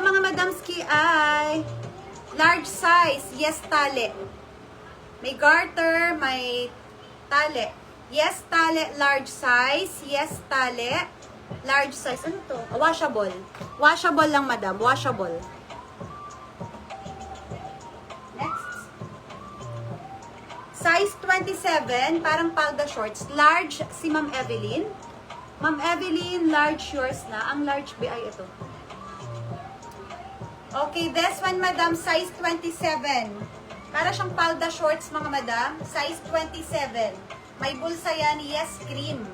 mga madamski ay large size. Yes, tali. May garter, may tali. Yes, tali, large size. Yes, tali, large size. Ano to? Washable. Washable lang, madam. Washable. Next. Size 27, parang palda shorts. Large si Ma'am Evelyn. Ma'am Evelyn, large yours na. Ang large B ay ito. Okay, this one, madam, size 27. Para siyang palda shorts, mga madam. Size 27. May bulsa yan, yes, cream.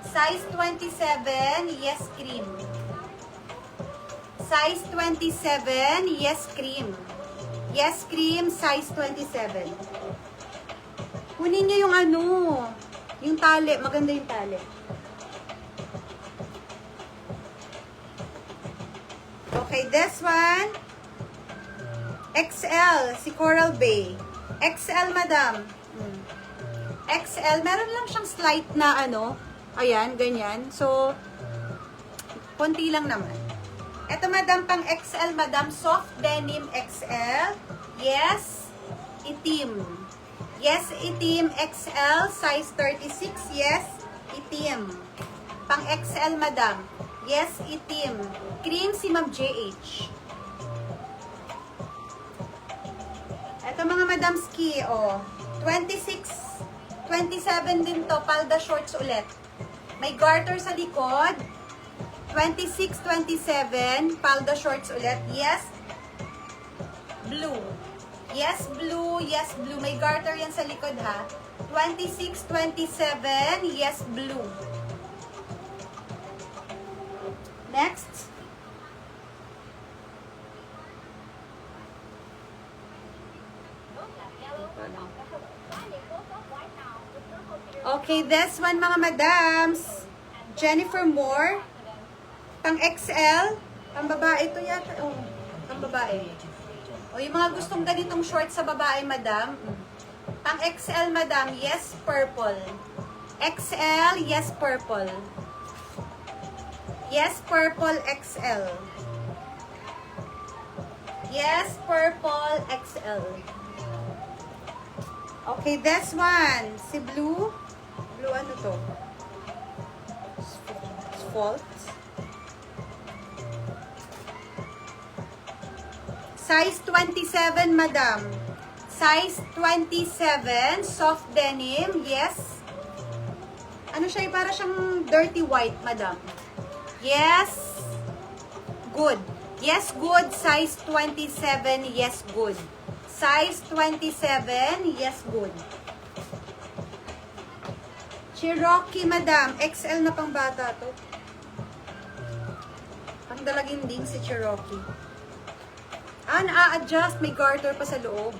Size 27, yes, cream. Size 27, yes, cream. Yes, cream, size 27. Kunin niyo yung ano, yung tali. Maganda yung tali. Okay, this one. XL, si Coral Bay. XL, madam. XL, meron lang siyang slight na ano. Ayan, ganyan. So, konti lang naman. Ito, madam, pang XL, madam. Soft denim XL. Yes, itim. Yes, itim. XL, size 36. Yes, itim. Pang XL, madam. Yes, itim. Cream si Ma'am JH. Ito, mga madam ski, oh. 26, 27 din to. Palda shorts ulit. May garter sa likod. 26, 27. Palda shorts ulit. Yes, blue. Yes, blue. Yes, blue. May garter yan sa likod, ha. 26, 27. Yes, blue. Next. Okay, this one, mga madams. Jennifer Moore. Pang XL. Pang babae ito yata. Oh, pang babae. O, yung mga gustong ganitong short sa babae, madam. Pang XL, madam. Yes, purple. XL, yes, purple. Yes, purple XL. Yes, purple XL. Okay, this one. Si blue. Blue ano to? Fault. Size 27, madam. Size 27. Soft denim. Yes. Ano siya? Para siyang dirty white, madam. Yes. Good. Yes, good. Size 27. Yes, good. Size 27. Yes, good. Cherokee, madam. XL na pang bata to. Pang dalaginding si Cherokee. Na-adjust. May garter pa sa loob.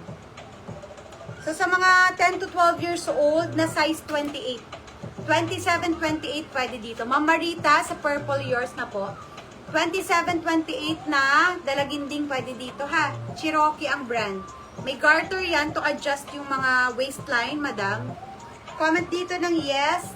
So, sa mga 10 to 12 years old na size 28. 27, 28 pwede dito. Ma'am Marita, sa purple yours na po. 27, 28 na dalaginding pwede dito, ha. Cherokee ang brand. May garter yan to adjust yung mga waistline, madam. Comment dito ng yes.